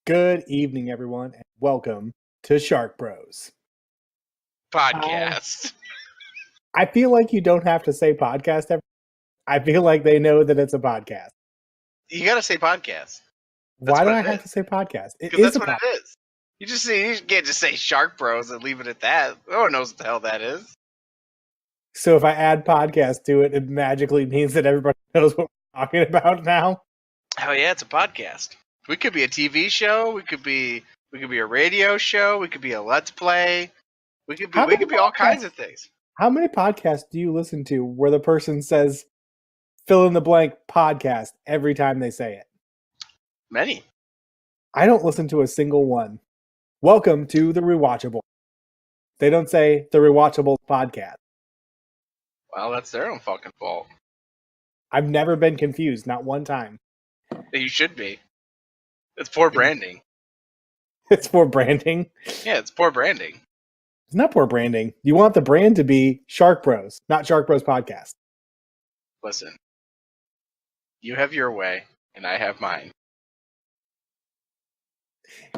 Good evening, everyone, and welcome to Shark Bros. Podcast. I feel like you don't have to say podcast. I feel like they know that it's a podcast. You gotta say podcast. Why do I have to say podcast? It Because is that's a what podcast. it is. You can't just say Shark Bros and leave it at that. No one knows what the hell that is. So if I add podcast to it, it magically means that everybody knows what we're talking about now. Hell yeah, it's a podcast. We could be a TV show. We could be a radio show. We could be a Let's Play. We could be all kinds of things. How many podcasts do you listen to where the person says fill in the blank podcast every time they say it? Many. I don't listen to a single one. Welcome to the Rewatchable. They don't say the Rewatchable podcast. Well, that's their own fucking fault. I've never been confused, not one time. You should be. It's poor branding. It's poor branding. Yeah, it's poor branding. It's not poor branding. You want the brand to be Shark Bros, not Shark Bros Podcast. Listen, you have your way, and I have mine.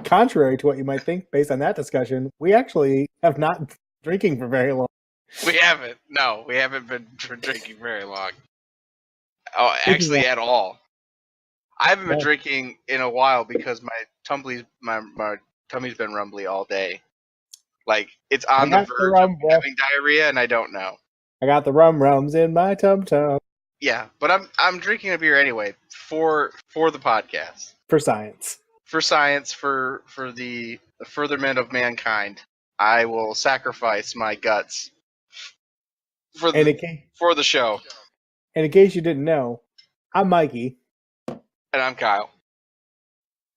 Contrary to what you might think based on that discussion, we actually have not been drinking for very long. We haven't. No, we haven't been drinking very long. Oh, actually, at all. I haven't been drinking in a while because my tummy's been rumbly all day. Like, it's on the verge of having diarrhea, and I don't know. I got the rum-rums in my tum-tum. Yeah, but I'm drinking a beer anyway for the podcast. For science. For science, for the furtherment of mankind. I will sacrifice my guts for the show. And in case you didn't know, I'm Mikey. And I'm Kyle.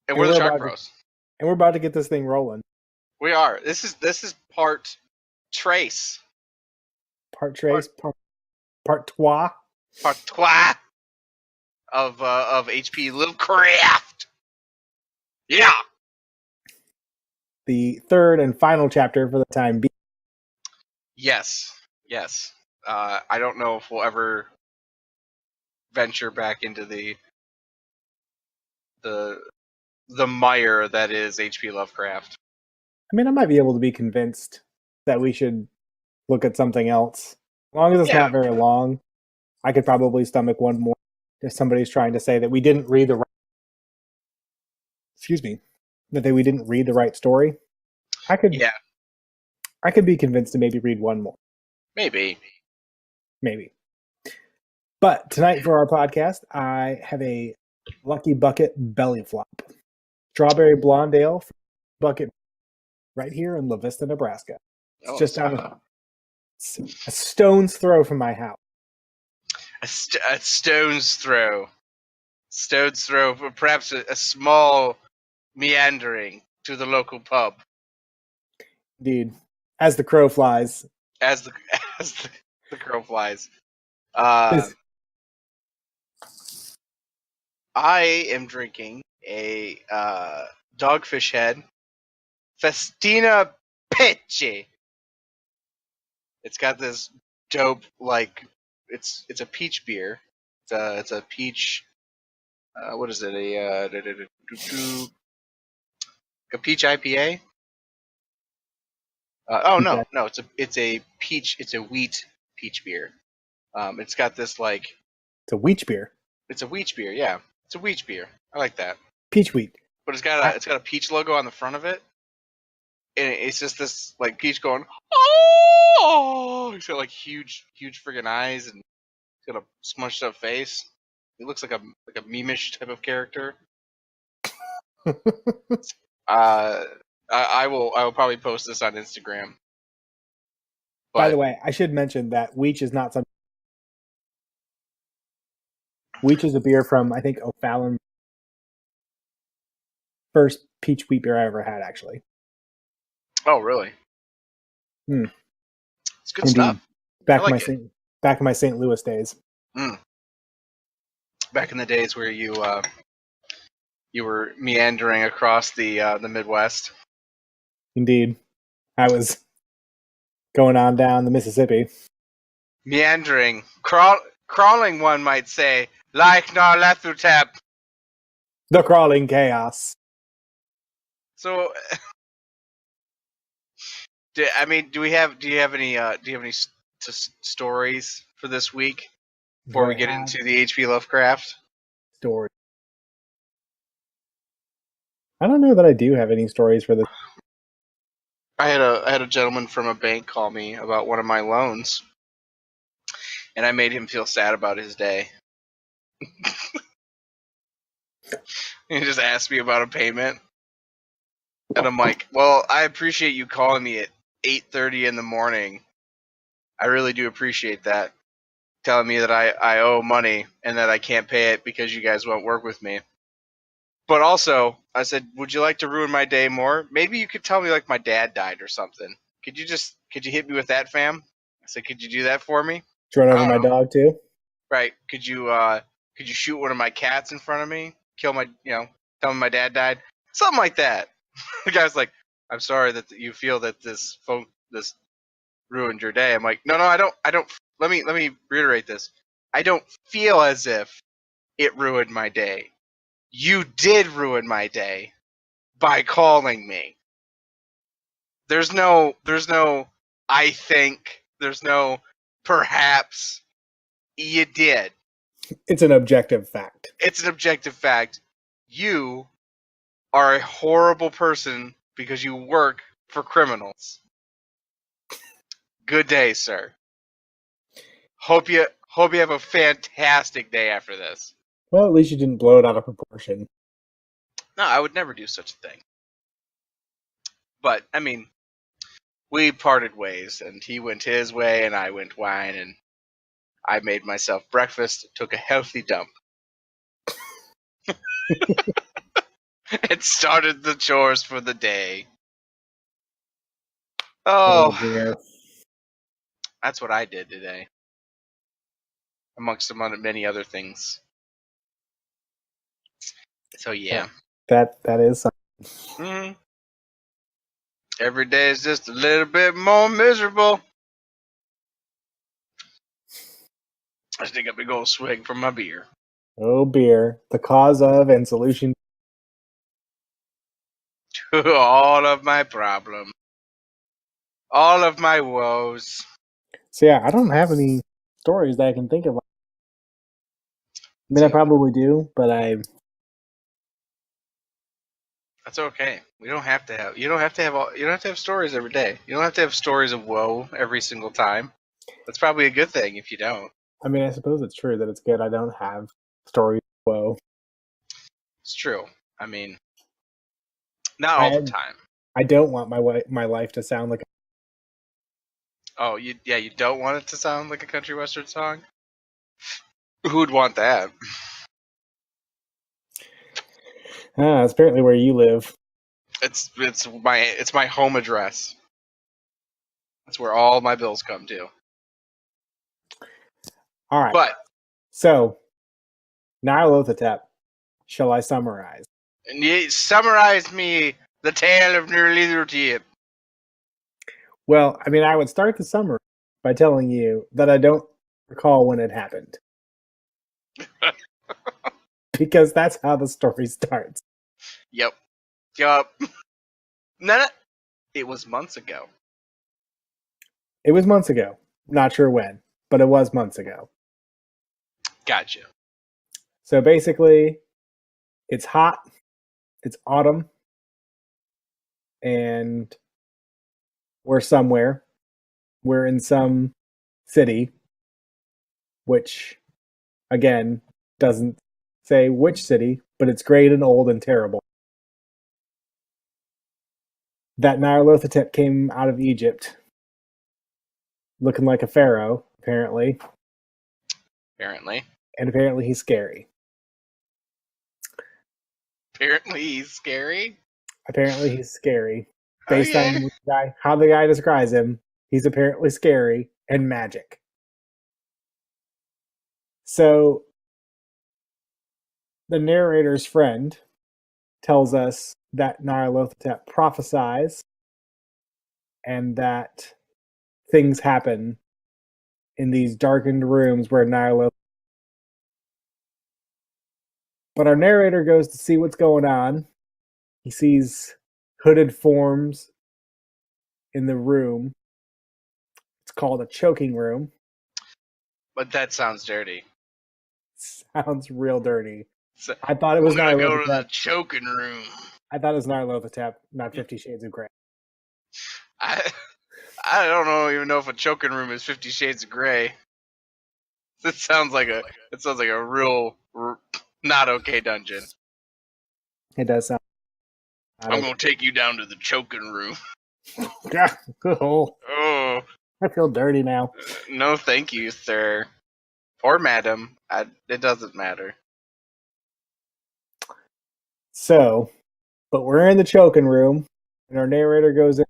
And we're the Shark Bros. And we're about to get this thing rolling. We are. This is part trace. Part trace? Part trois? Part trois of HP Lovecraft. Yeah! The third and final chapter for the time being. Yes. I don't know if we'll ever venture back into the mire that is HP Lovecraft. I mean, I might be able to be convinced that we should look at something else. As long as it's not very long, I could probably stomach one more if somebody's trying to say that we didn't read the right... we didn't read the right story. I could be convinced to maybe read one more. Maybe. But tonight for our podcast, I have a Lucky Bucket Belly Flop. Strawberry Blonde Ale bucket right here in La Vista, Nebraska. It's just down a stone's throw from my house. A stone's throw. Stone's throw, perhaps a small meandering to the local pub. Indeed. As the crow flies. As the crow flies. I am drinking a Dogfish Head Festina Peche. It's got this dope, like, it's a peach beer. It's a peach. What is it? A peach IPA. No, it's a peach. It's a wheat peach beer. It's got this like. It's a wheat beer. It's a wheat beer. Yeah, it's a wheat beer. I like that. Peach wheat. But it's got a peach logo on the front of it, and it's just this like peach going. Oh! He's got like huge friggin' eyes, and he's got a smushed up face. He looks like a meme-ish type of character. I will probably post this on Instagram. But, by the way, I should mention that Weech is not something. Weech is a beer from, I think, O'Fallon. First peach wheat beer I ever had, actually. Oh, really? It's good stuff. Back in my St. Louis days. Back in the days where you were meandering across the Midwest. Indeed. I was going on down the Mississippi. Meandering. Crawling, one might say. Like Narlethutep. The crawling chaos. So, do you have any stories for this week before we get into the HP Lovecraft story? I don't know that I do have any stories for this. I had a gentleman from a bank call me about one of my loans, and I made him feel sad about his day. He just asked me about a payment, and I'm like, "Well, I appreciate you calling me at 8:30 in the morning. I really do appreciate that, telling me that I owe money and that I can't pay it because you guys won't work with me. But also, I said, would you like to ruin my day more? Maybe you could tell me like my dad died or something. Could you hit me with that, fam? I said, could you do that for me? Did you run I over don't my know. dog too? Right? Could you shoot one of my cats in front of me? Kill my tell me my dad died? Something like that. The guy's like, I'm sorry that you feel that this ruined your day. I'm like, no, I don't. Let me reiterate this. I don't feel as if it ruined my day. You did ruin my day by calling me. There's no I think, there's no perhaps. You did. It's an objective fact. It's an objective fact. You are a horrible person because you work for criminals. Good day, sir. Hope you have a fantastic day after this. Well, at least you didn't blow it out of proportion. No, I would never do such a thing. But, I mean, we parted ways, and he went his way, and I went mine, and I made myself breakfast, took a healthy dump. It started the chores for the day. Oh, dear. That's what I did today. Amongst many other things. So, yeah. That is something. Mm-hmm. Every day is just a little bit more miserable. I just take a big old swig from my beer. Oh, beer. The cause of and solution To all of my problems. All of my woes. So, yeah, I don't have any stories that I can think of. I mean, I probably do, but That's okay. We don't have to have. You don't have to have stories every day. You don't have to have stories of woe every single time. That's probably a good thing if you don't. I mean, I suppose it's true that it's good I don't have stories of woe. It's true. I mean, not all the time. I don't want my life to sound like. Oh, you don't want it to sound like a country western song? Who'd want that? It's apparently where you live. It's my home address. That's where all my bills come to. All right. But so, Nyarlathotep, shall I summarize? And you summarize me the tale of Nyarlathotep. Well, I mean, I would start the summary by telling you that I don't recall when it happened. Because that's how the story starts. Yep. It was months ago. It was months ago. Not sure when, but it was months ago. Gotcha. So basically, it's hot, it's autumn, and we're somewhere. We're in some city, which, again, doesn't say which city, but it's great and old and terrible. That Nyarlathotep came out of Egypt looking like a pharaoh, apparently. And apparently he's scary. Apparently he's scary? Apparently he's scary. Based on how the guy describes him, he's apparently scary and magic. So, the narrator's friend tells us that Nyarlathotep prophesies and that things happen in these darkened rooms where Nyarlathotep. But our narrator goes to see what's going on. He sees hooded forms in the room. It's called a choking room. But that sounds dirty. Sounds real dirty. So, I thought it was I'm gonna go to the Nyarlathotep. choking room. I thought it was Nyarlathotep, not 50 Shades of Grey. I don't even know if a choking room is 50 Shades of Grey. It sounds like a real not okay dungeon. It does sound. I'm gonna take you down to the choking room. Oh, Oh, I feel dirty now. no, thank you, sir, or madam. It doesn't matter. So, but we're in the choking room, and our narrator goes in,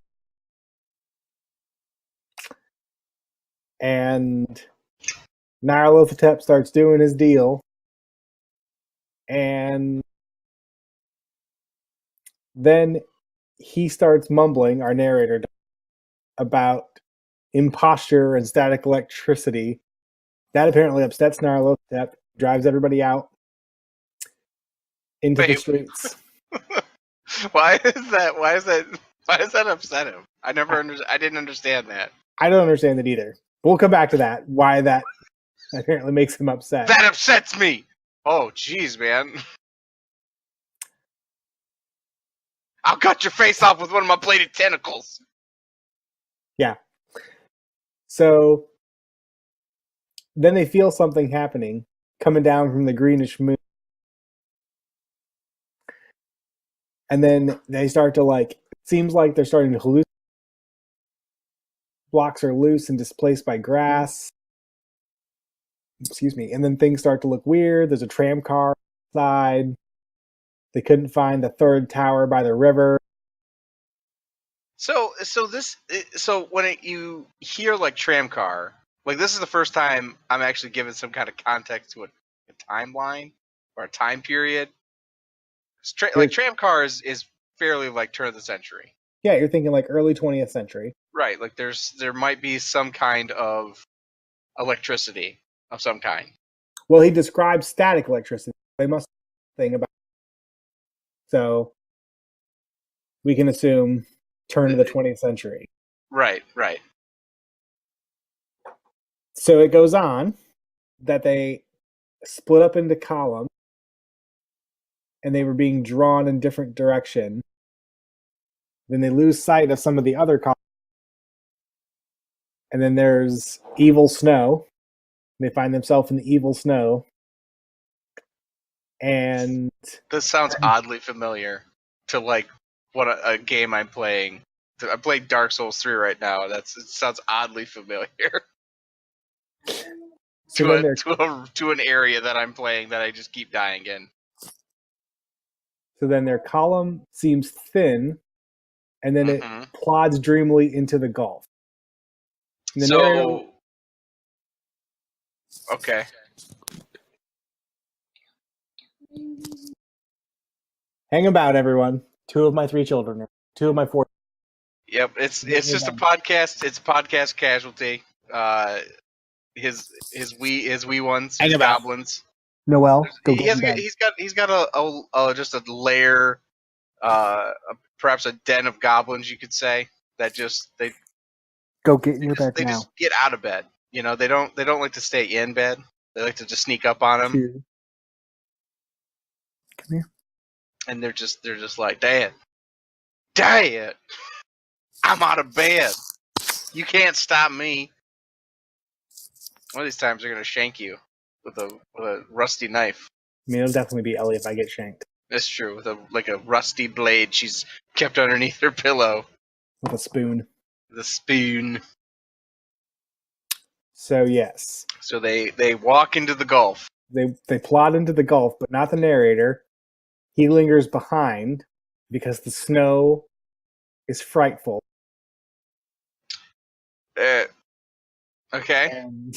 and Nyarlathotep starts doing his deal, and then he starts mumbling, our narrator, about imposture and static electricity. That apparently upsets Nyarlathotep, drives everybody out into the streets. Why is that? Why does that upset him? I didn't understand that. I don't understand it either. We'll come back to that. Why that apparently makes him upset. That upsets me. Oh, jeez, man. I'll cut your face off with one of my bladed tentacles. Yeah. So then they feel something happening coming down from the greenish moon. And then they start to it seems like they're starting to hallucinate. Blocks are loose and displaced by grass. Excuse me. And then things start to look weird. There's a tram car outside. They couldn't find the third tower by the river. So when you hear like tram car, like this is the first time I'm actually given some kind of context to a timeline or a time period. Like tram car is fairly like turn of the century. Yeah, you're thinking like early 20th century. Right, like there might be some kind of electricity of some kind. Well, he describes static electricity. They must think about it. So we can assume turn of the 20th century. Right. So it goes on that they split up into columns and they were being drawn in different directions. Then they lose sight of some of the other columns. And then there's evil snow. They find themselves in the evil snow. And this sounds oddly familiar to like what a game I'm playing. I'm playing Dark Souls 3 right now. It sounds oddly familiar to an area that I'm playing that I just keep dying in. So then their column seems thin, and then it plods dreamily into the gulf. Okay. Hang about, everyone. 2 of my 3 children. 2 of my 4. Yep, it's just a podcast. It's a podcast casualty. His wee ones, his goblins. Noel, he's got a just a lair, perhaps a den of goblins, you could say, that they go get in your bed now. They just get out of bed. You know, they don't like to stay in bed. They like to just sneak up on him. Here. Come here. And they're just like, Dad, I'm out of bed. You can't stop me. One of these times they're gonna shank you with a rusty knife. I mean, it'll definitely be Ellie if I get shanked. That's true. With a rusty blade she's kept underneath her pillow. With a spoon. The spoon. So yes. So they walk into the gulf. They plod into the gulf, but not the narrator. He lingers behind because the snow is frightful. Okay. And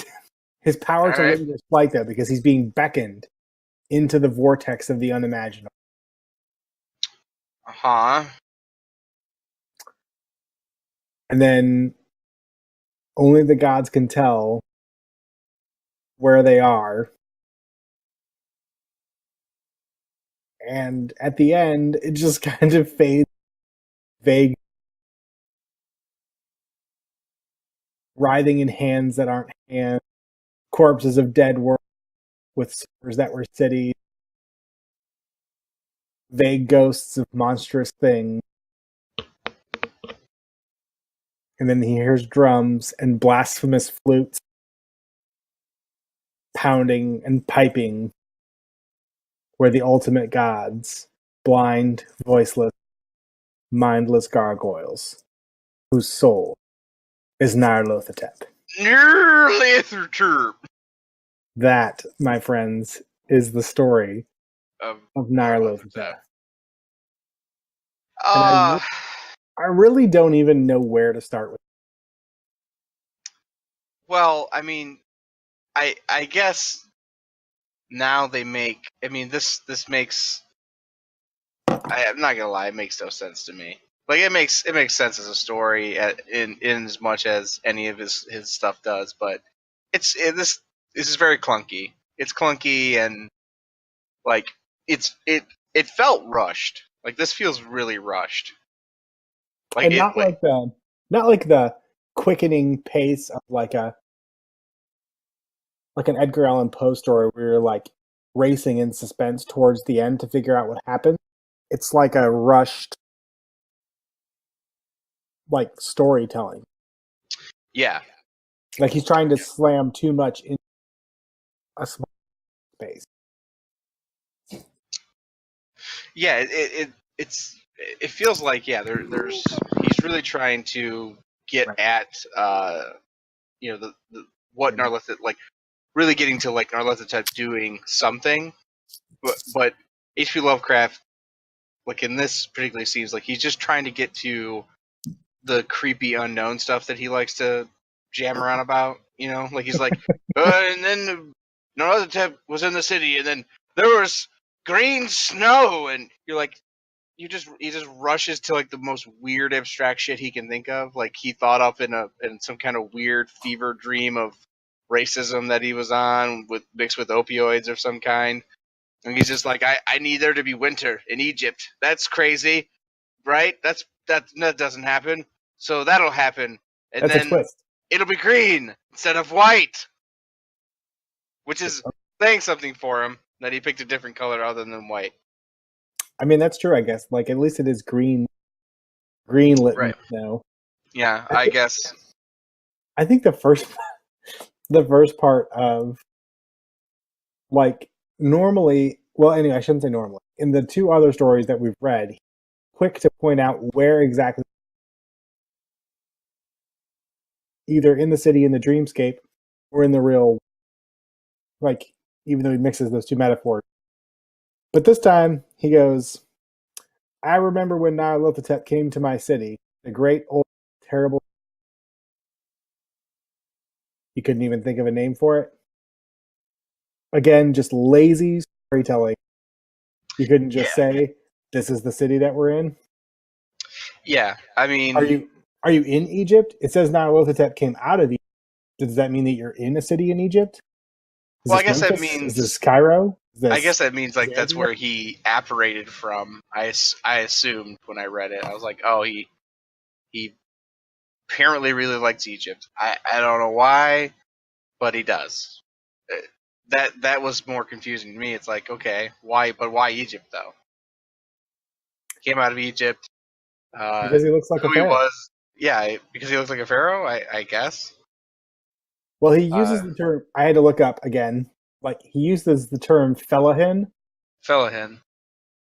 his powers are limited to flight, though, because he's being beckoned into the vortex of the unimaginable. Uh-huh. And then only the gods can tell where they are. And at the end, it just kind of fades vague, writhing in hands that aren't hands, corpses of dead world with sewers that were cities, vague ghosts of monstrous things. And then he hears drums and blasphemous flutes pounding and piping where the ultimate gods, blind, voiceless, mindless gargoyles, whose soul is Nyarlathotep. Nyarlathotep. That, my friends, is the story of Nyarlathotep. And I really don't even know where to start with. Well, I mean, I guess now they make. I mean, this makes. I'm not gonna lie, it makes no sense to me. Like it makes sense as a story in as much as any of his stuff does, but this is very clunky. It's clunky and like it felt rushed. Like this feels really rushed. Like and not like the quickening pace of like an Edgar Allan Poe story where you're like racing in suspense towards the end to figure out what happened. It's like a rushed like storytelling. Yeah. Like he's trying to slam too much in a small space. Yeah, it feels like there's he's really trying to get at the what Nyarlathotep like really getting to like Nyarlathotep doing something, but HP Lovecraft like in this particularly seems like he's just trying to get to the creepy unknown stuff that he likes to jam around about, like he's like and then Nyarlathotep was in the city and then there was green snow and you're like he just rushes to like the most weird abstract shit he can think of. Like he thought up in some kind of weird fever dream of racism that he was on with mixed with opioids of some kind. And he's just like, I need there to be winter in Egypt. That's crazy, right? That doesn't happen. So that'll happen, and That's then a twist. It'll be green instead of white, which is saying something for him that he picked a different color other than white. I mean, that's true, I guess. Like, at least it is green-lit Right. snow. Yeah, I guess. I think the first part of, like, normally, well, anyway, I shouldn't say normally. In the two other stories that we've read, quick to point out where exactly, either in the city, in the dreamscape, or in the real, like, even though he mixes those two metaphors. But this time, he goes, I remember when Nyarlathotep came to my city, the great old terrible. You couldn't even think of a name for it. Again, just lazy storytelling. You couldn't just say, "This is the city that we're in." Yeah, I mean, are you in Egypt? It says Nyarlathotep came out of Egypt. Does that mean that you're in a city in Egypt? Well, I guess Memphis? That means. Is this Cairo? I guess that means like that's where he apparated from. I assumed when I read it, I was like, oh, he apparently really likes Egypt. I don't know why, but he does. That was more confusing to me. It's like, okay, why? But why Egypt though? Came out of Egypt. Because he looks like a pharaoh. He was. Yeah, because he looks like a pharaoh. I guess. Well, he uses the term. I had to look up again. Like he uses the term fellahin. Fellahin.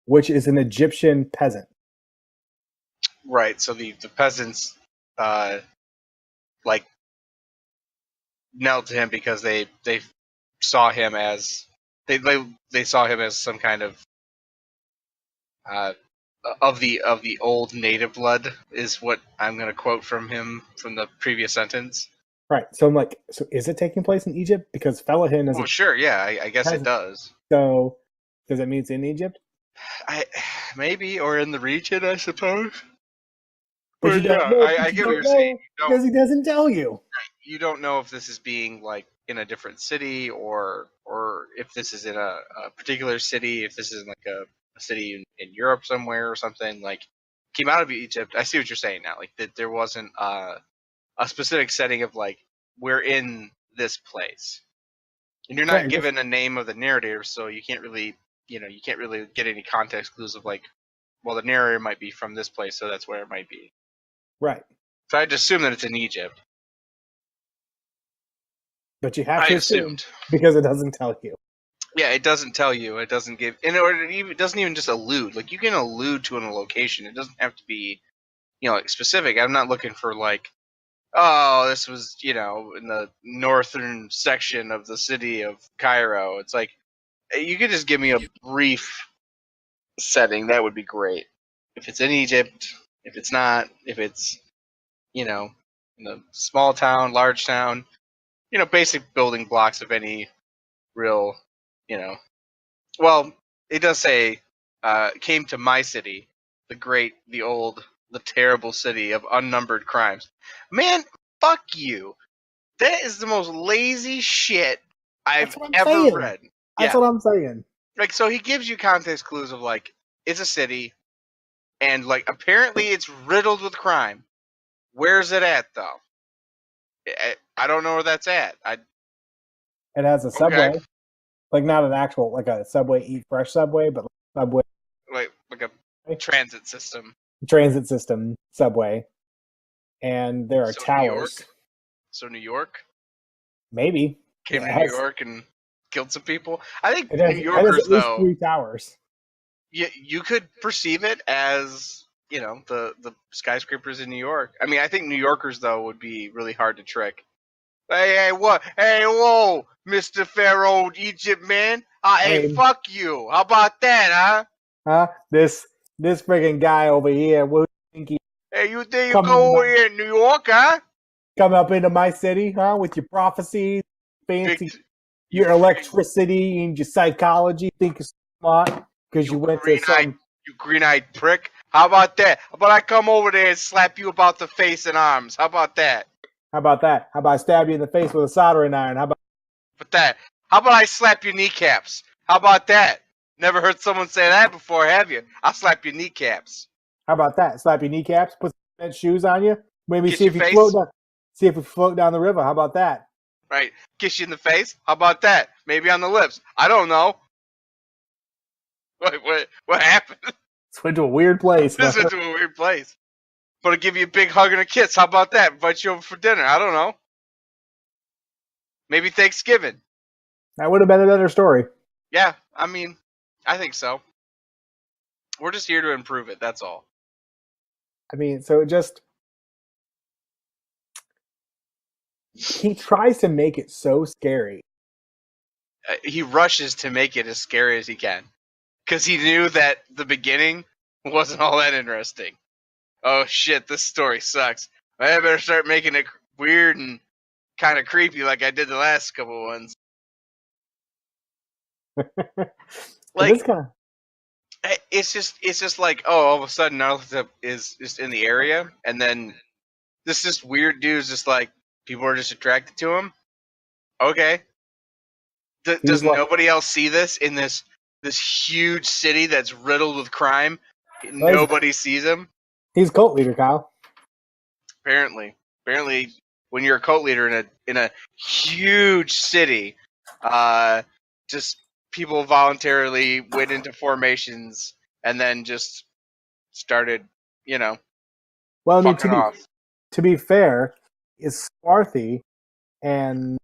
Which is an Egyptian peasant. Right. So the peasants, like, knelt to him because they saw him as they saw him as some kind of the old native blood is what I'm going to quote from him from the previous sentence. Right. So I'm like, so is it taking place in Egypt? Because fellahin is. Oh, sure. Yeah, I guess it does. So does that mean it's in Egypt? Maybe, or in the region, I suppose. But you don't know. I get what you're saying. Because he doesn't tell you. You don't know if this is being like in a different city or if this is in a particular city, if this is in like a city in Europe somewhere or something. Like, came out of Egypt. I see what you're saying now. Like that there wasn't a specific setting of like we're in this place, and you're not given a name of the narrator, so you can't really get any context clues of like, well, the narrator might be from this place, so that's where it might be. Right. So I'd assume that it's in Egypt. But you have to assume because it doesn't tell you. Yeah, it doesn't tell you. It doesn't give. It doesn't even just allude. Like you can allude to a location. It doesn't have to be, like specific. I'm not looking for like, oh, this was in the northern section of the city of Cairo. It's like you could just give me a brief setting. That would be great. If it's in Egypt, if it's not, if it's in a small town, large town, basic building blocks of any real, Well, it does say, came to my city, the great, the old, the terrible city of unnumbered crimes. Man, fuck you. That is the most lazy shit I've ever read. That's what I'm saying. Like, so he gives you context clues of, like, it's a city, and, like, apparently it's riddled with crime. Where's it at, though? I don't know where that's at. It has a subway. Okay. Like, not an actual, like a Subway Eat Fresh subway, but like subway. Like a transit system. Transit system subway. And there are towers. New York? Maybe. Came to New York and killed some people? I think New Yorkers, it has at least 3 towers. You could perceive it as, the skyscrapers in New York. I mean, I think New Yorkers, though, would be really hard to trick. Hey, what? Hey, whoa, Mr. Pharaoh Egypt man. Hey, fuck you. How about that, huh? This friggin' guy over here. What do you think you go over here in New York, huh? Come up into my city, huh? With your prophecies, fancy, your electricity and your psychology. Think you're smart because you went to some... You green-eyed prick. How about that? How about I come over there and slap you about the face and arms? How about that? How about that? How about I stab you in the face with a soldering iron? How about that? How about I slap your kneecaps? How about that? Never heard someone say that before, have you? I'll slap your kneecaps. How about that? Slap your kneecaps, put some shoes on you, maybe see if you float down. See if we float down the river. How about that? Right. Kiss you in the face. How about that? Maybe on the lips. I don't know. What happened? This went to a weird place. This went to a weird place. But I'll give you a big hug and a kiss. How about that? Invite you over for dinner. I don't know. Maybe Thanksgiving. That would have been a better story. Yeah, I mean, I think so. We're just here to improve it. That's all. I mean, so it just... He tries to make it so scary. He rushes to make it as scary as he can. Because he knew that the beginning wasn't all that interesting. Oh shit, this story sucks. I better start making it weird and kind of creepy like I did the last couple ones. Like, it's just like, oh, all of a sudden Narlithip is just in the area, and then this just weird dude's just like, people are just attracted to him? Okay. Does nobody else see this in this huge city that's riddled with crime? Nobody sees him? He's a cult leader, Kyle. Apparently, when you're a cult leader in a huge city, just people voluntarily went into formations and then just started, Well, I mean, to be fair, is swarthy and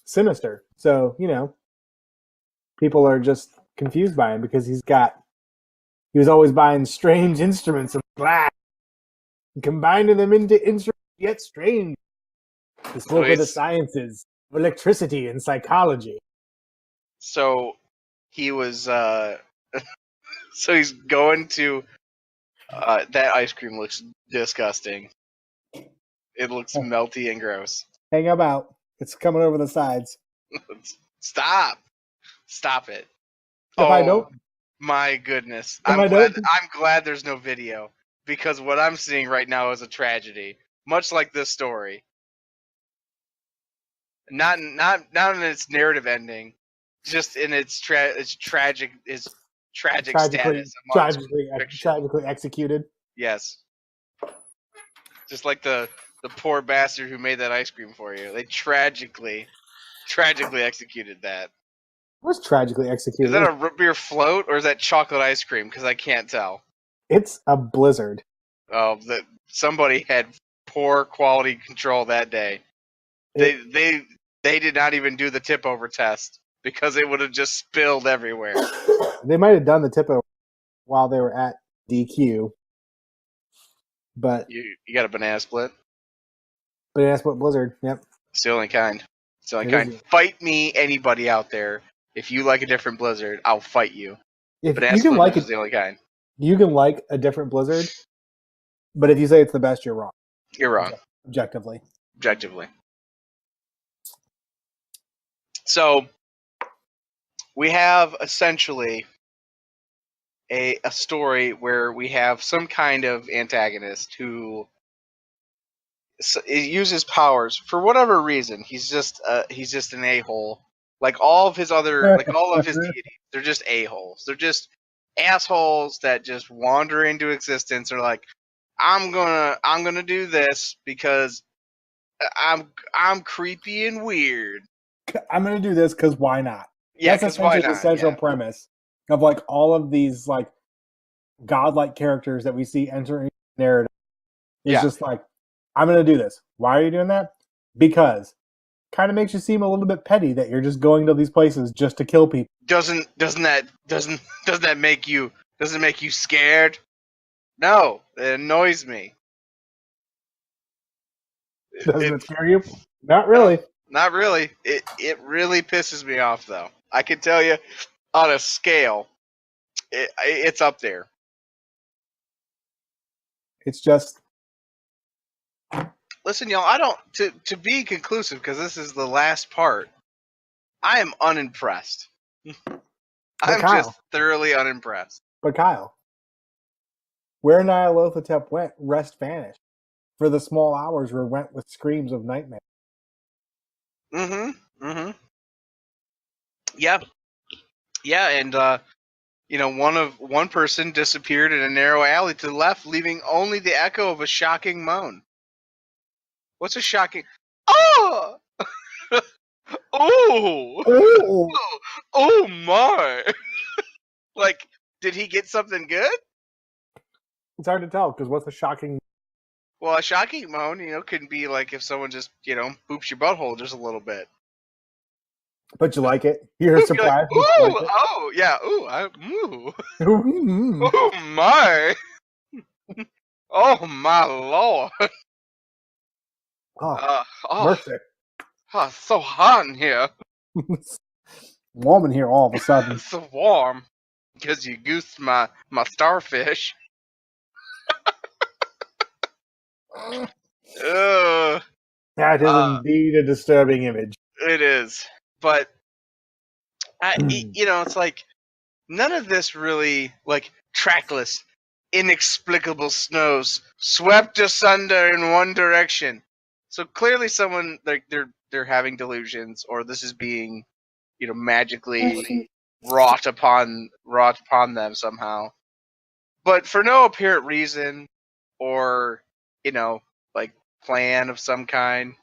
sinister. So, people are just confused by him because he was always buying strange instruments of glass and combining them into instruments yet strange. He spoke of the sciences of electricity and psychology. So he was, so he's going to, that ice cream looks disgusting. It looks melty and gross. Hang about. It's coming over the sides. Stop it. If I don't, my goodness. I'm glad there's no video, because what I'm seeing right now is a tragedy, much like this story. Not in its narrative ending, just in its tragic tragic status among its fiction. Tragically executed. Yes. Just like the poor bastard who made that ice cream for you. They tragically executed that. Was tragically Is executed. that a root beer float or is that chocolate ice cream? Because I can't tell. It's a blizzard. Oh, somebody had poor quality control that day. They did not even do the tip over test because it would have just spilled everywhere. They might have done the tip over while they were at DQ, but You got a banana split. Banana Split Blizzard. Yep, It's the only kind. It's the only It kind. is. Fight me, anybody out there. If you like a different Blizzard, I'll fight you. if Banana you can split like is it, the only kind. you can like a different Blizzard, but if you say it's the best, you're wrong. You're wrong. Objectively. So we have essentially a story where we have some kind of antagonist who uses powers for whatever reason. He's just an a-hole. Like all of his deities, they're just a-holes. They're just assholes that just wander into existence. They're like, I'm gonna do this because I'm creepy and weird. I'm going to do this because why not? Yeah, That's because why essentially not? the central Yeah. premise of like all of these like godlike characters that we see entering the narrative. It's just like, I'm going to do this. Why are you doing that? Because kind of makes you seem a little bit petty that you're just going to these places just to kill people. Doesn't that make you scared? No, it annoys me. Doesn't it scare you? Not really. Not really. It really pisses me off though. I can tell you on a scale, it's up there. It's just, listen, y'all. I don't to be conclusive because this is the last part. I am unimpressed. I'm just thoroughly unimpressed. But Kyle, where Nyarlathotep went, rest vanished. For the small hours were went with screams of nightmare. Yeah. Yeah, and one person disappeared in a narrow alley to the left, leaving only the echo of a shocking moan. What's a shocking? Oh! Oh! Oh my! Like, did he get something good? It's hard to tell because what's a shocking? Well, a shocking moan, can be like if someone just, poops your butthole just a little bit. But you like it? You're surprised. Like, ooh, like oh, yeah, ooh, oh my, oh my lord, mercy. Oh, it's so hot in here. Warm in here all of a sudden. It's so warm because you goosed my starfish. That is indeed a disturbing image. It is, but it's like none of this really like trackless, inexplicable snows swept asunder in one direction. So clearly, someone like they're having delusions, or this is being, magically wrought upon them somehow, but for no apparent reason, or like plan of some kind.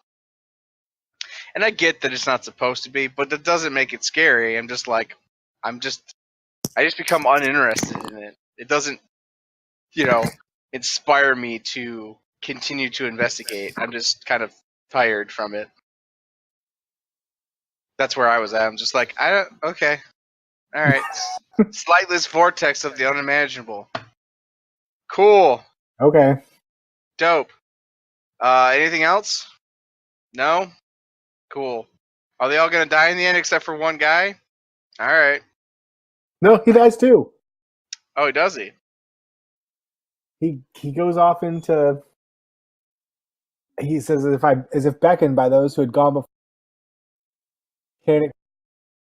And I get that it's not supposed to be, but that doesn't make it scary. I just become uninterested in it. It doesn't, inspire me to continue to investigate. I'm just kind of tired from it. That's where I was at. I'm just like, okay. All right. Slightless vortex of the unimaginable. Cool. Okay. Dope. Anything else? No? Cool. Are they all going to die in the end except for one guy? All right. No, he dies too. Oh, does he? He goes off into. He says, as if beckoned by those who had gone before,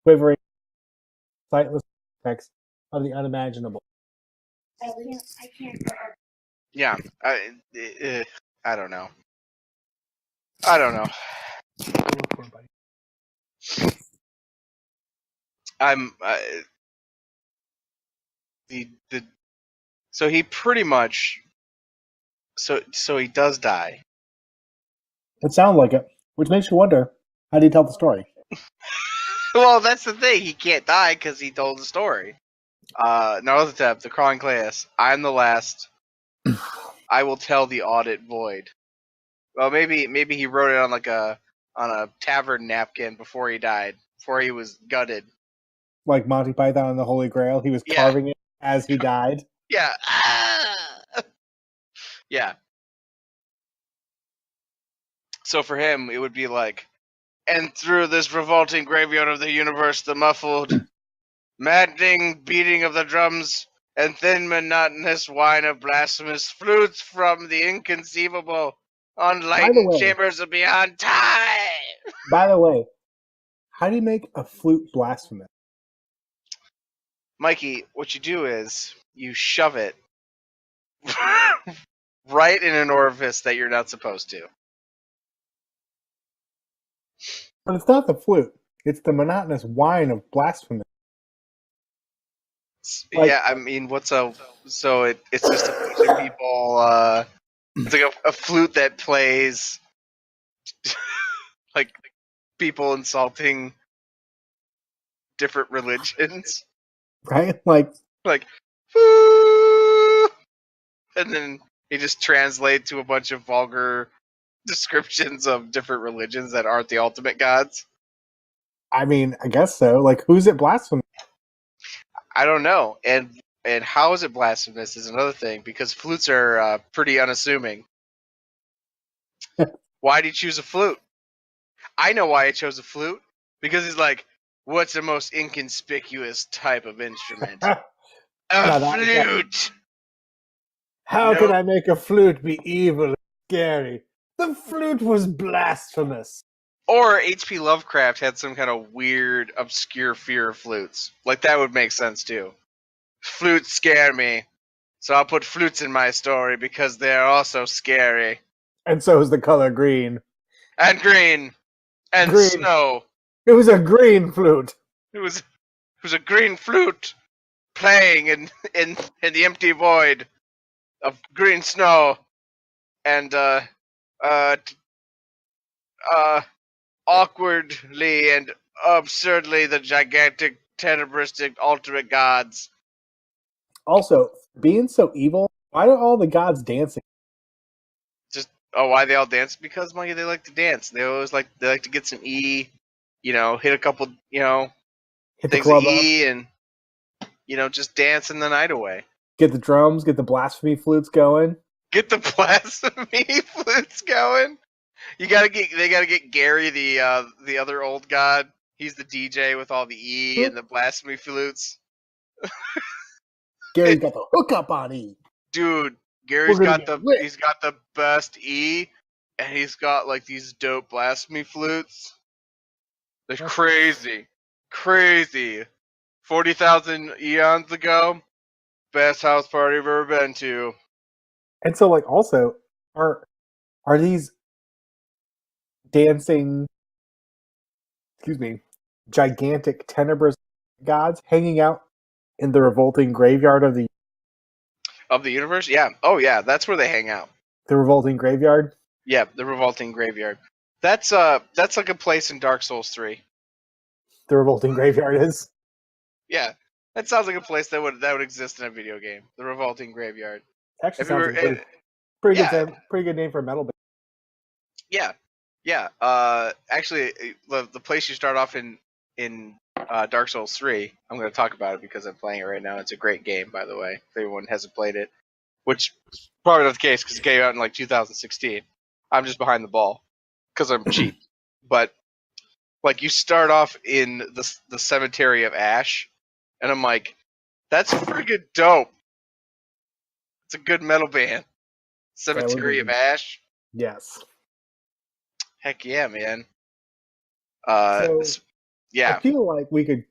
quivering, sightless text of the unimaginable. I can't. Yeah, I don't know. so he pretty much so he does die. It sounds like it, which makes you wonder, how do you tell the story? Well, that's the thing. He can't die because he told the story. Narlathatep, the crawling class. I'm the last. I will tell the audit void. Well, maybe he wrote it on a tavern napkin before he died, before he was gutted. Like Monty Python and the Holy Grail, he was carving it as he died. Yeah. Yeah. So for him, it would be like, and through this revolting graveyard of the universe, the muffled, maddening beating of the drums and thin, monotonous whine of blasphemous flutes from the inconceivable, unlightened chambers of beyond time. By the way, how do you make a flute blasphemous? Mikey, what you do is you shove it right in an orifice that you're not supposed to. But it's not the flute. It's the monotonous whine of blasphemy. Yeah, I mean, it's just a bunch of people, it's like a flute that plays like people insulting different religions. Right? Like, and then he just translates to a bunch of vulgar descriptions of different religions that aren't the ultimate gods. I mean, I guess so. Like, who's it blasphemous? I don't know. And how is it blasphemous is another thing, because flutes are pretty unassuming. Why did you choose a flute? I know why I chose a flute. Because he's like, what's the most inconspicuous type of instrument? A flute! How can I make a flute be evil and scary? The flute was blasphemous. Or HP Lovecraft had some kind of weird, obscure fear of flutes. Like, that would make sense, too. Flutes scare me, so I'll put flutes in my story because they're also scary. And so is the color green. And green. And green. Snow. It was a green flute. It was a green flute playing in the empty void of green snow. And, awkwardly and absurdly the gigantic, tenebristic, ultimate gods. Also, being so evil, why are all the gods dancing? Why they all dance? Because, Monkey, they like to dance. They like to get some E, hit a couple, hit things of E, and, just dance in the night away. Get the drums, get the blasphemy flutes going. Get the blasphemy flutes going. They gotta get Gary, the other old god. He's the DJ with all the E and the blasphemy flutes. Gary's got the hookup on E. Dude, he's got the best E, and he's got like these dope blasphemy flutes. They're crazy. 40,000 eons ago, best house party I've ever been to. And so, like, also, are these dancing, gigantic tenebrous gods hanging out in the revolting graveyard of the universe? Yeah. Oh yeah, that's where they hang out. The revolting graveyard? Yeah, the revolting graveyard. That's like a place in Dark Souls 3. The revolting graveyard is? Yeah. That sounds like a place that would exist in a video game. The revolting graveyard. Actually sounds like a pretty good name for a metal band. Yeah. Yeah. Actually, the place you start off in Dark Souls 3, I'm going to talk about it because I'm playing it right now. It's a great game, by the way, if anyone hasn't played it. Which is probably not the case because it came out in like 2016. I'm just behind the ball because I'm cheap. But like, you start off in the Cemetery of Ash, and I'm like, that's friggin' dope. It's a good metal band. Cemetery of Ash. Yes. Heck yeah, man. Yeah. I feel like we could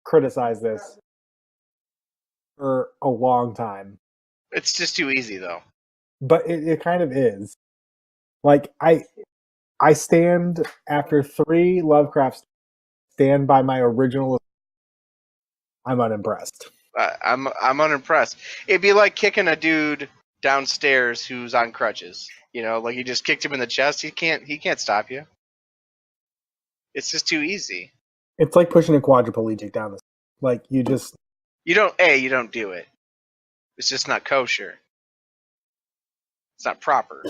criticize this for a long time. It's just too easy, though. But it kind of is. Like, I stand, after 3 Lovecrafts, stand by my original. I'm unimpressed. I'm unimpressed. It'd be like kicking a dude downstairs who's on crutches. You know, like you just kicked him in the chest. He can't stop you. It's just too easy. It's like pushing a quadriplegic down the. Like you just. You don't do it. It's just not kosher. It's not proper.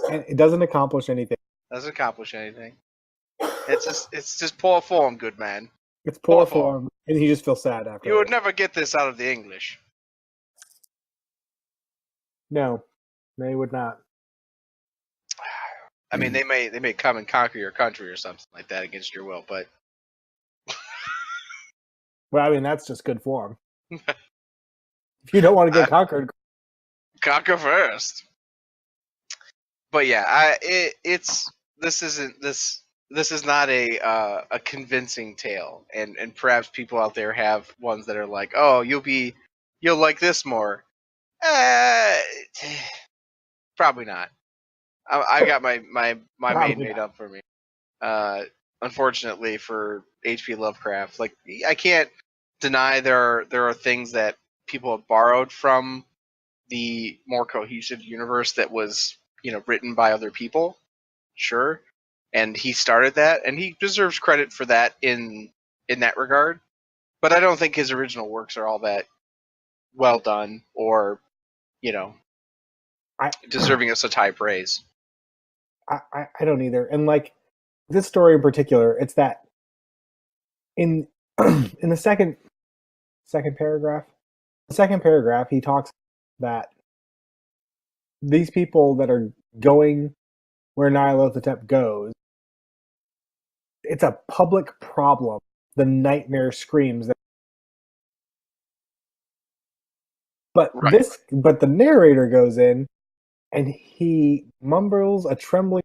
And it doesn't accomplish anything. Doesn't accomplish anything. It's just poor form, good man. It's poor form, and he just feels sad after. You would never get this out of the English. No, they would not. I mean, they may come and conquer your country or something like that against your will, but Well, I mean that's just good form. If you don't want to get conquered, conquer first. But yeah, this is not a convincing tale, and perhaps people out there have ones that are like, oh, you'll like this more. Probably not. I got my main made up for me. Unfortunately for HP Lovecraft, like I can't deny there are things that people have borrowed from the more cohesive universe that was written by other people. Sure, and he started that, and he deserves credit for that in that regard. But I don't think his original works are all that well done or deserving of such high praise. I don't either. And like this story in particular, it's that in the second paragraph, he talks that these people that are going where Nyarlathotep goes, it's a public problem. The nightmare screams. But the narrator goes in and he mumbles a trembling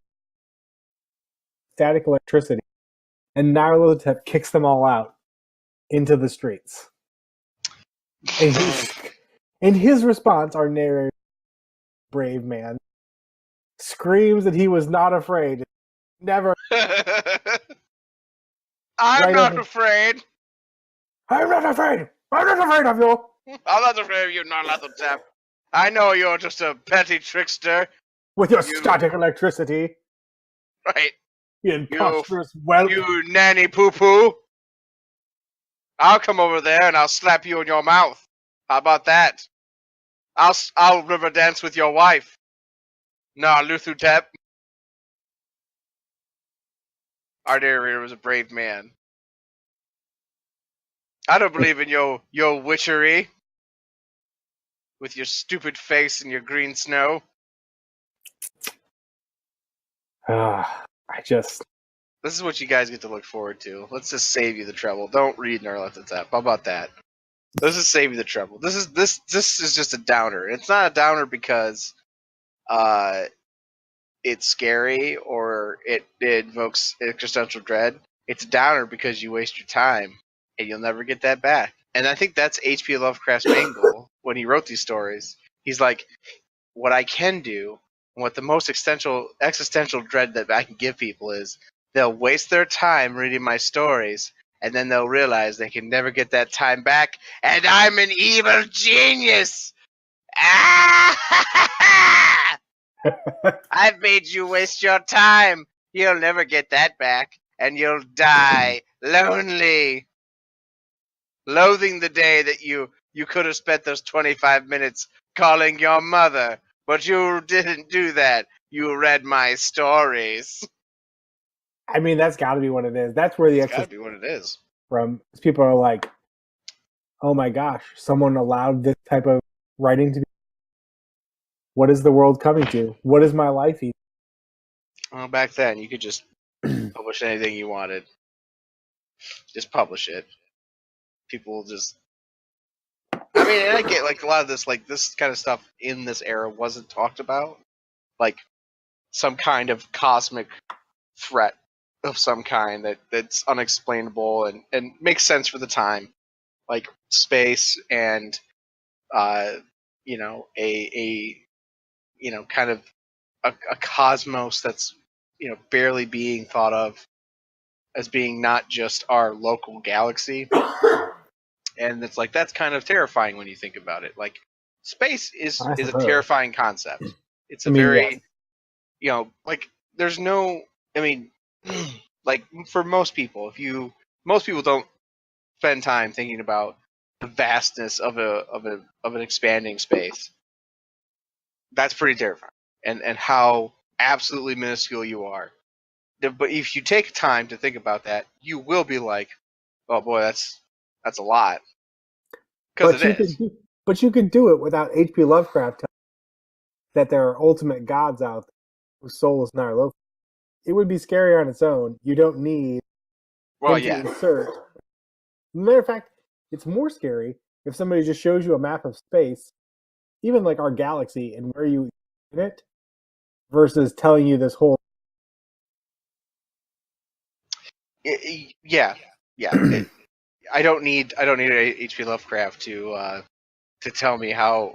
static electricity, and Nyarlathotep kicks them all out into the streets. And in his response, our narrator, brave man, screams that he was not afraid. Never. I'm not afraid. I'm not afraid. I'm not afraid of you. I'm not afraid of you, Nyarlathotep. I know you're just a petty trickster. With your static electricity. Right. You imposterous whelp. You nanny poo-poo. I'll come over there and I'll slap you in your mouth. How about that? I'll river dance with your wife. Nyarlathotep. Our narrator was a brave man. I don't believe in your witchery. With your stupid face and your green snow. This is what you guys get to look forward to. Let's just save you the trouble. Don't read Nyarlathotep. How about that? Let's just save you the trouble. This is just a downer. It's not a downer because it's scary or it invokes existential dread. It's a downer because you waste your time and you'll never get that back. And I think that's H.P. Lovecraft's main goal when he wrote these stories. He's like, what I can do, and what the most existential dread that I can give people is they'll waste their time reading my stories, and then they'll realize they can never get that time back, and I'm an evil genius! I've made you waste your time. You'll never get that back, and you'll die lonely. Loathing the day that you could have spent those 25 minutes calling your mother, but you didn't do that. You read my stories. I mean, that's got to be what it is. That's where It's got to be what it is. From people are like, oh my gosh, someone allowed this type of writing to be. What is the world coming to? What is my life even? Well, back then, you could just publish anything you wanted. Just publish it. People just... I mean, and I get, like, a lot of this, like, this kind of stuff in this era wasn't talked about. Like, some kind of cosmic threat of some kind that's unexplainable and makes sense for the time. Like, space and, a kind of a cosmos that's, barely being thought of as being not just our local galaxy, and it's like that's kind of terrifying when you think about it. Like space is a suppose. terrifying concept. It's a I mean, very yes. like there's no. I mean, like for most people, most people don't spend time thinking about the vastness of an expanding space. That's pretty terrifying, and how absolutely minuscule you are. But if you take time to think about that, you will be like, "Oh boy, that's a lot." Because it is. But you could do it without HP Lovecraft telling you that there are ultimate gods out there whose soul is not located. It would be scary on its own. You don't need Well, him to insert. Matter of fact, it's more scary if somebody just shows you a map of space, even like our galaxy and where you in it, versus telling you this whole. Yeah. I don't need H.P. Lovecraft to tell me how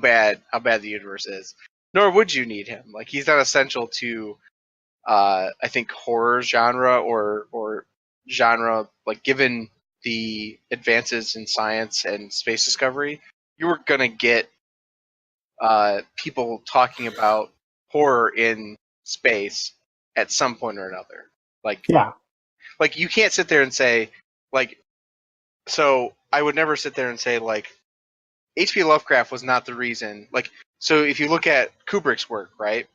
bad the universe is. Nor would you need him. Like he's not essential to I think horror genre or genre, like given the advances in science and space discovery, you were gonna get people talking about horror in space at some point or another. Like you can't sit there and say like. So I would never sit there and say like H.P. Lovecraft was not the reason. Like so, if you look at Kubrick's work, right?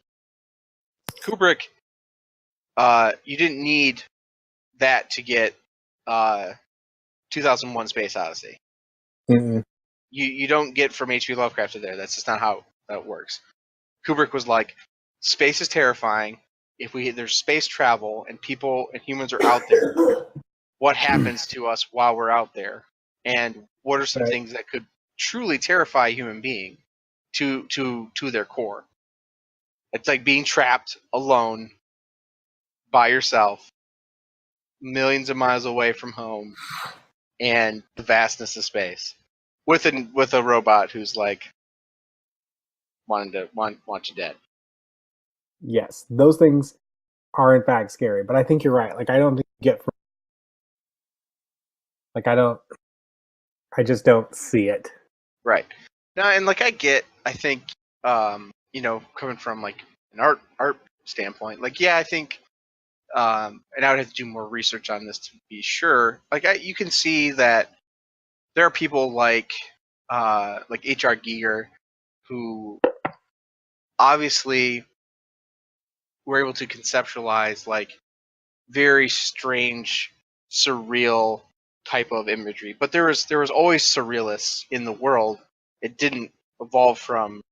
Kubrick, you didn't need that to get 2001: Space Odyssey. Mm-mm. You don't get from H.P. Lovecraft to there. That's just not how that works. Kubrick was like, space is terrifying. If there's space travel and people and humans are out there, what happens to us while we're out there? And what are some things that could truly terrify a human being to their core? It's like being trapped alone by yourself, millions of miles away from home, and the vastness of space, with a robot who's like want you dead. Yes, those things are in fact scary, but I think you're right. Like I don't think you get from, like I just don't see it. Right. Now, and like I think coming from like an art standpoint, like yeah, I think and I would have to do more research on this to be sure. Like you can see that there are people like H.R. Giger who obviously were able to conceptualize like very strange, surreal type of imagery. But there was always surrealists in the world. It didn't evolve from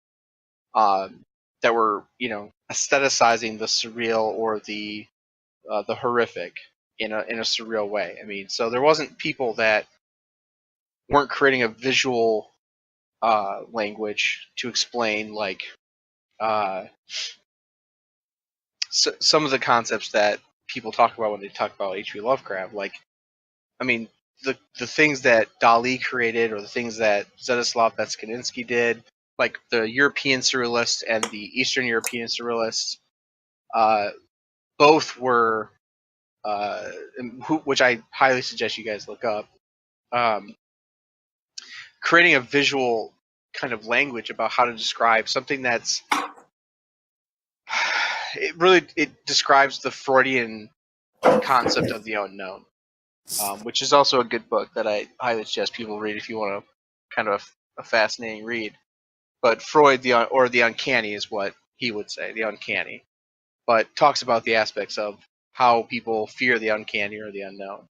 that were aestheticizing the surreal or the horrific in a surreal way. I mean, so there wasn't people that weren't creating a visual language to explain like some of the concepts that people talk about when they talk about H.P. Lovecraft. Like, I mean, the things that Dali created or the things that Zdeslav Beskinsky did, like the European surrealists and the Eastern European surrealists, both were, which I highly suggest you guys look up, creating a visual kind of language about how to describe something that's it describes the Freudian concept of the unknown, which is also a good book that I highly suggest people read if you want to kind of a fascinating read. But Freud, the uncanny is what he would say, the uncanny, but talks about the aspects of how people fear the uncanny or the unknown.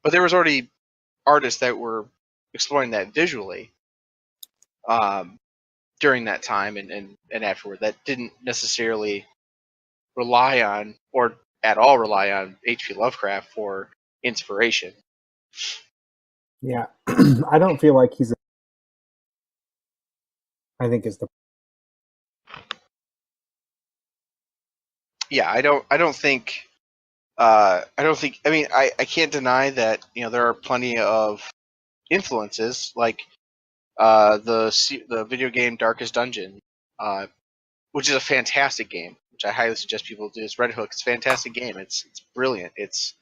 But there was already artists that were exploring that visually during that time and afterward that didn't necessarily rely on or at all rely on H.P. Lovecraft for inspiration. Yeah, I don't feel like he's. I think is the. Yeah, I don't think. I don't think. I mean, I can't deny that there are plenty of influences, like the video game Darkest Dungeon, which is a fantastic game, which I highly suggest people do. It's Red Hook. It's a fantastic game. It's brilliant. It's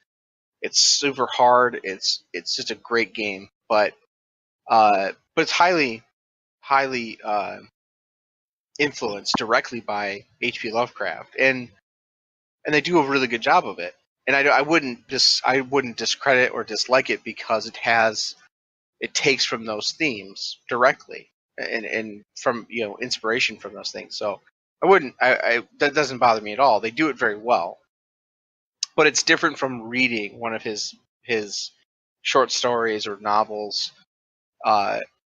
super hard. It's just a great game. but it's highly influenced directly by HP Lovecraft, and they do a really good job of it. And I wouldn't discredit or dislike it because it takes from those themes directly and from inspiration from those things. So I that doesn't bother me at all. They do it very well, but it's different from reading one of his short stories or novels.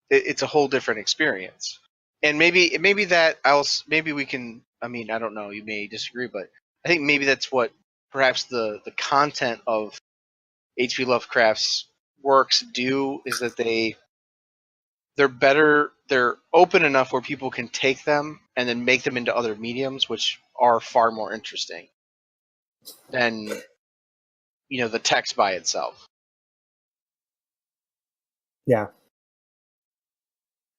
It's a whole different experience. And maybe we can. I mean, I don't know. You may disagree, but I think maybe that's what perhaps the content of H.P. Lovecraft's works do, is that they're better. They're open enough where people can take them and then make them into other mediums, which are far more interesting than the text by itself. Yeah.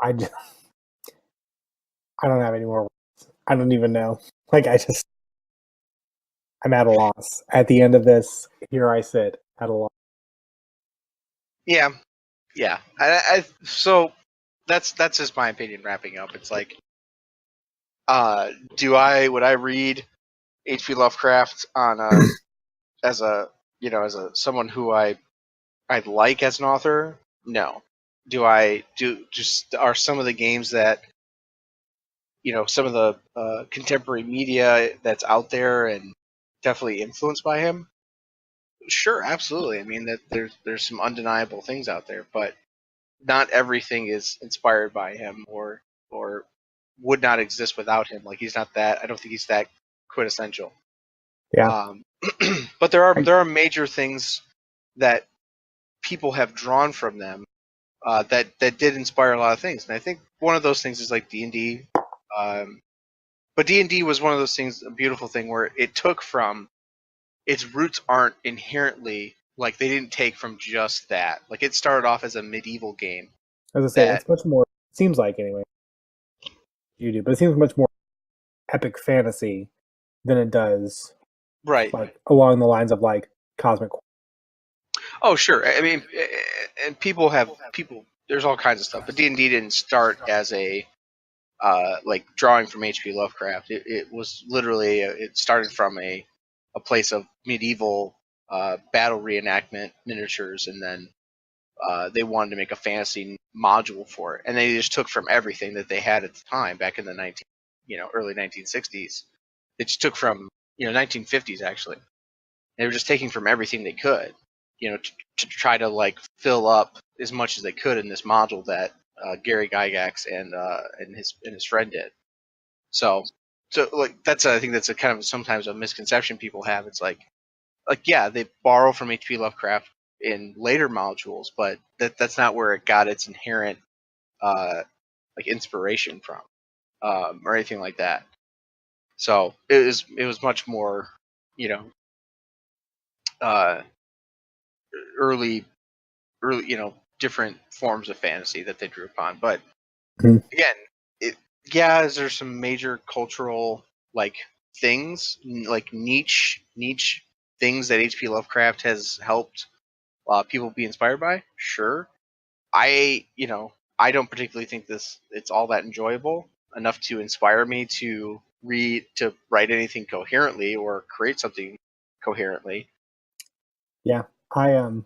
I don't have any more words. I don't even know. Like, I'm at a loss. At the end of this, here I sit at a loss. Yeah. So that's just my opinion. Wrapping up, it's like, would I read H.P. Lovecraft as someone who I like as an author? No. Are some of the games that some of the contemporary media that's out there and definitely influenced by him? Sure, absolutely. I mean, that there's some undeniable things out there, but not everything is inspired by him or would not exist without him. Like, he's not that. I don't think he's that quintessential. Yeah. But there are major things that people have drawn from them that did inspire a lot of things, and I think one of those things is like D&D. But D&D was one of those things, a beautiful thing, where it took from its roots aren't inherently like, they didn't take from just that. Like, it started off as a medieval game. As I say, it's much more. Seems like anyway. You do, but it seems much more epic fantasy than it does, right? Like along the lines of like cosmic. Oh, sure. I mean, and people. There's all kinds of stuff, but D&D didn't start as a like drawing from H.P. Lovecraft. It was literally it started from a place of medieval battle reenactment miniatures, and then they wanted to make a fantasy module for it, and they just took from everything that they had at the time back in the early 1960s. They just took from 1950s actually. They were just taking from everything they could, to try to like fill up as much as they could in this module that Gary Gygax and his friend did. So like I think that's a kind of sometimes a misconception people have. It's like yeah, they borrow from H.P. Lovecraft in later modules, but that's not where it got its inherent like inspiration from, or anything like that. So it was much more, early, different forms of fantasy that they drew upon. But again, is there some major cultural like things, like niche things that H.P. Lovecraft has helped people be inspired by? Sure. I don't particularly think it's all that enjoyable enough to inspire me to write anything coherently or create something coherently. Yeah, I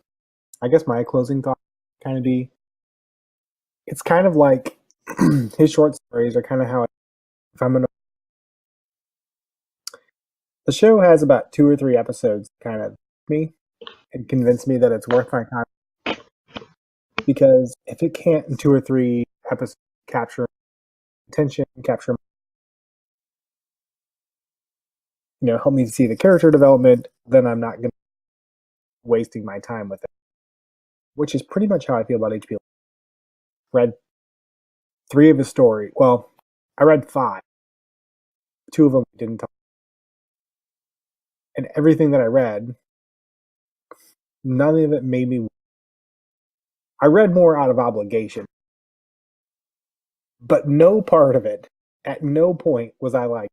guess my closing thought kind of be, it's kind of like his short stories are kind of how, if I'm gonna, the show has about 2 or 3 episodes kind of me and convince me that it's worth my time, because if it can't in 2 or 3 episodes capture attention, help me to see the character development, then I'm not going to be wasting my time with it, which is pretty much how I feel about HP. Read 3 of his story. Well, I read 5. 2 of them didn't talk. And everything that I read, none of it made me. I read more out of obligation. But no part of it, at no point was I like,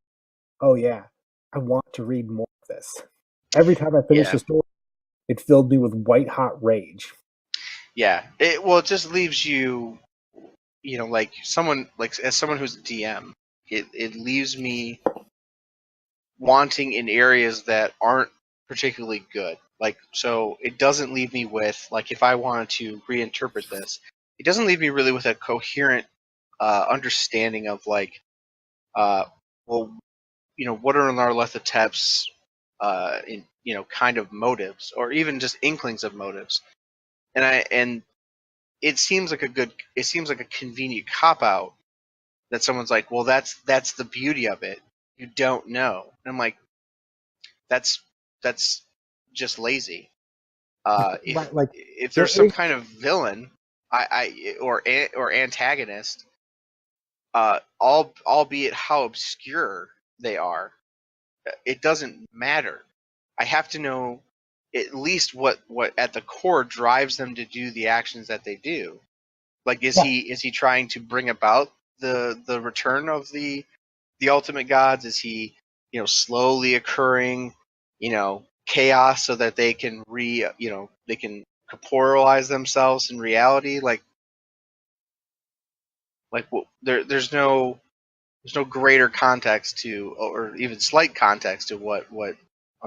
oh yeah, I want to read more of this. Every time I finished the story, it filled me with white hot rage. Yeah. It just leaves you, like someone like as someone who's a DM, it leaves me wanting in areas that aren't particularly good. Like, so it doesn't leave me with, like, if I wanted to reinterpret this, it doesn't leave me really with a coherent understanding of, like, well, what are Narlethatep's, kind of motives, or even just inklings of motives. And it seems like a convenient cop out that someone's like, well, that's the beauty of it. You don't know. And I'm like, that's just lazy. If Right, like if there there's some is kind of villain, or antagonist, albeit how obscure they are, it doesn't matter. I have to know at least what at the core drives them to do the actions that they do. Like, is yeah, he trying to bring about the return of the ultimate gods? Is he, slowly occurring, chaos so that they can they can corporealize themselves in reality? There's no greater context to, or even slight context to what I'm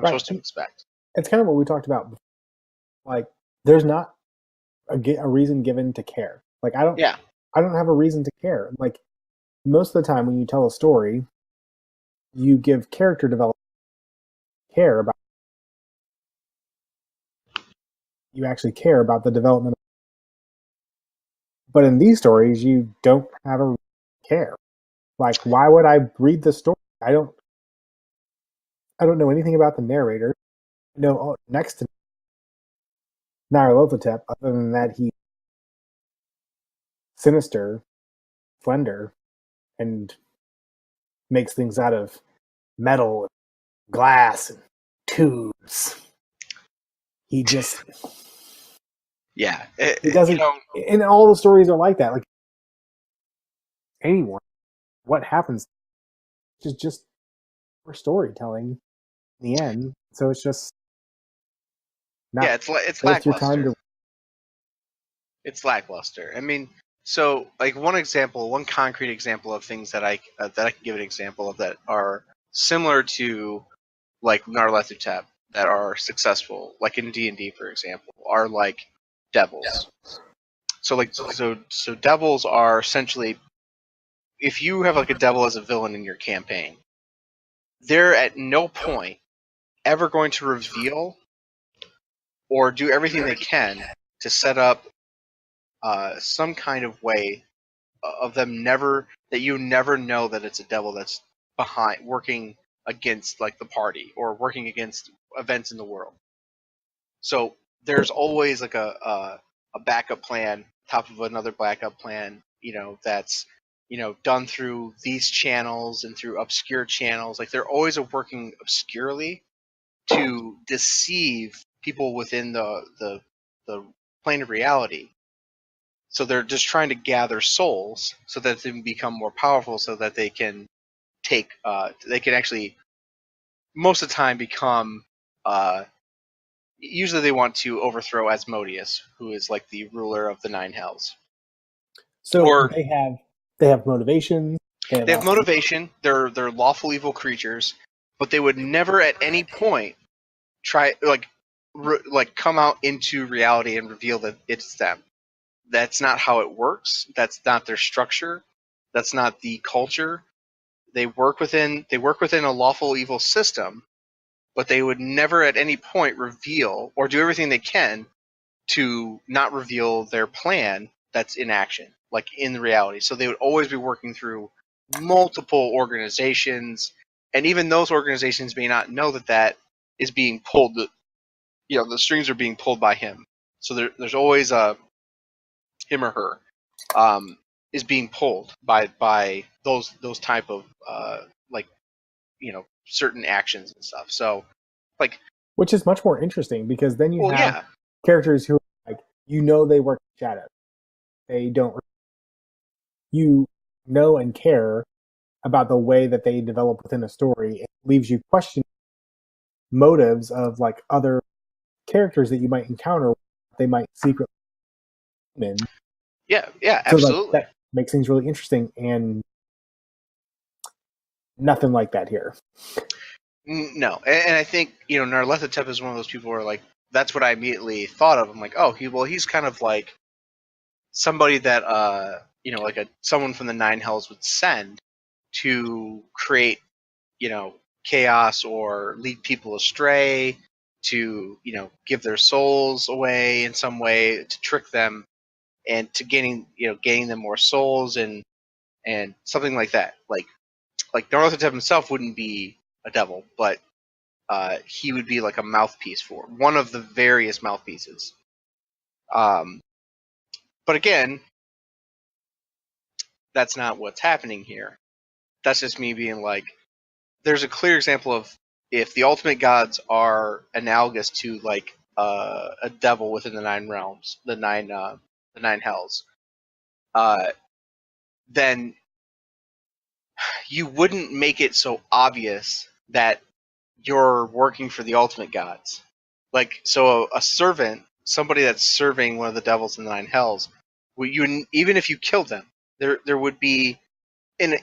right. supposed to expect. It's kind of what we talked about before. Like, there's not a reason given to care. Like, Yeah. I don't have a reason to care. Like, most of the time when you tell a story, you give character development care about. You actually care about the development. But in these stories, you don't have a care. Like, why would I read the story? I don't know anything about the narrator. No, next to Nyarlathotep, other than that he's sinister, slender, and makes things out of metal, and glass, and tubes. He just Yeah. he doesn't. And all the stories are like that. Like, anyone, what happens is just for storytelling in the end. So it's just not Yeah, it's worth your time lackluster. to. It's lackluster. I mean, so, like, one concrete example of things that I can give an example of that are similar to, like, Nyarlathotep, that are successful, like in D&D, for example, are like devils. So devils are essentially, if you have like a devil as a villain in your campaign, they're at no point ever going to reveal or do everything they can to set up some kind of way of them that you never know that it's a devil that's behind, working against, like, the party or working against events in the world. So there's always like a backup plan, top of another backup plan, that's done through these channels and through obscure channels. Like, they're always working obscurely to deceive people within the plane of reality. So they're just trying to gather souls so that they can become more powerful, so that they can they can actually, most of the time, become, usually they want to overthrow Asmodeus, who is like the ruler of the Nine Hells. So Or they have motivation. they have motivation. They're lawful evil creatures, but they would never at any point try, like come out into reality and reveal that it's them. That's not how it works. That's not their structure. That's not the culture. They work within a lawful evil system, but they would never at any point reveal, or do everything they can to not reveal, their plan that's in action, like in reality. So they would always be working through multiple organizations, and even those organizations may not know that is being pulled. The strings are being pulled by him. So there's always him or her, is being pulled by those type of, like, certain actions and stuff. So, like, which is much more interesting because then you well, have yeah, characters who are like, they work in shadows. They don't. You know and care about the way that they develop within a story. It leaves you questioning motives of, like, other characters that you might encounter. They might secretly in. Yeah, So absolutely. that makes things really interesting, and nothing like that here. No, and I think Nyarlathotep is one of those people where like that's what I immediately thought of. I'm like, oh, he's kind of like somebody that like someone from the Nine Hells would send to create chaos or lead people astray, to give their souls away in some way, to trick them and to gaining them more souls and something like that. Like Nyarlathotep himself wouldn't be a devil, but he would be like a mouthpiece for one of the various mouthpieces. But again, that's not what's happening here. That's just me being like, there's a clear example of if the ultimate gods are analogous to like a devil within the nine realms, the nine hells, then you wouldn't make it so obvious that you're working for the ultimate gods. Like, so a servant, somebody that's serving one of the devils in the nine hells, even if you killed them, there would be in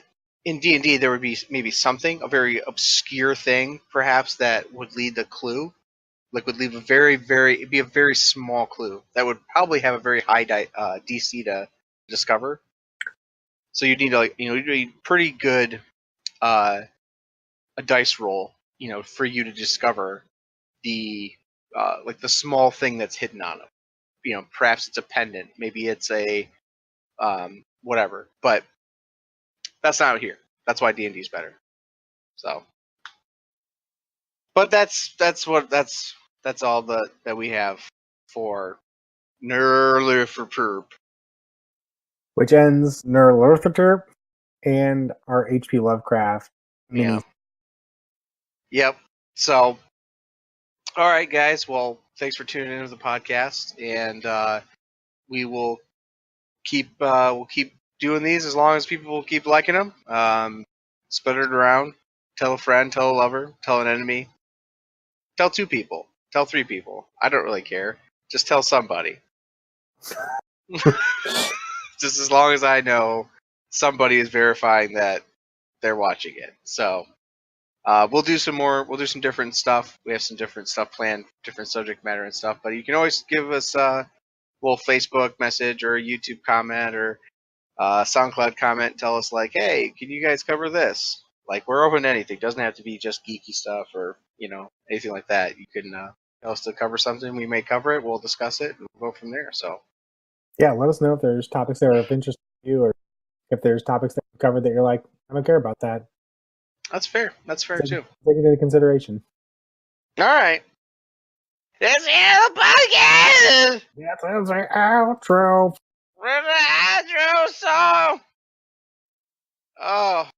D&D there would be maybe something, a very obscure thing, perhaps, that would lead the clue. Like, would leave it'd be a very small clue that would probably have a very high DC to discover. So you'd need you'd need pretty good a dice roll, for you to discover the like the small thing that's hidden on them. Perhaps it's a pendant, maybe it's a whatever. But that's not here. That's why D&D is better. So, but that's all that we have for Nerlifferperp. Which ends Nerlurthaturp and our HP Lovecraft mini. Yeah. Yep. So, all right, guys. Well, thanks for tuning into the podcast, and we will keep doing these as long as people will keep liking them. Spread it around. Tell a friend. Tell a lover. Tell an enemy. Tell 2 people. Tell 3 people. I don't really care. Just tell somebody. Just as long as I know somebody is verifying that they're watching it. So we'll do some more. We'll do some different stuff. We have some different stuff planned, different subject matter and stuff. But you can always give us a little Facebook message or a YouTube comment or SoundCloud comment. Tell us like, hey, can you guys cover this? Like, we're open to anything. It doesn't have to be just geeky stuff or anything like that. You can tell us to cover something. We may cover it. We'll discuss it and we'll go from there. So yeah, let us know if there's topics that are of interest to you, or if there's topics that we covered that you're like, I don't care about that. that's fair. That's fair too. Take it into consideration. All right. That's the end of the podcast. That's the outro. We're the outro song. Oh.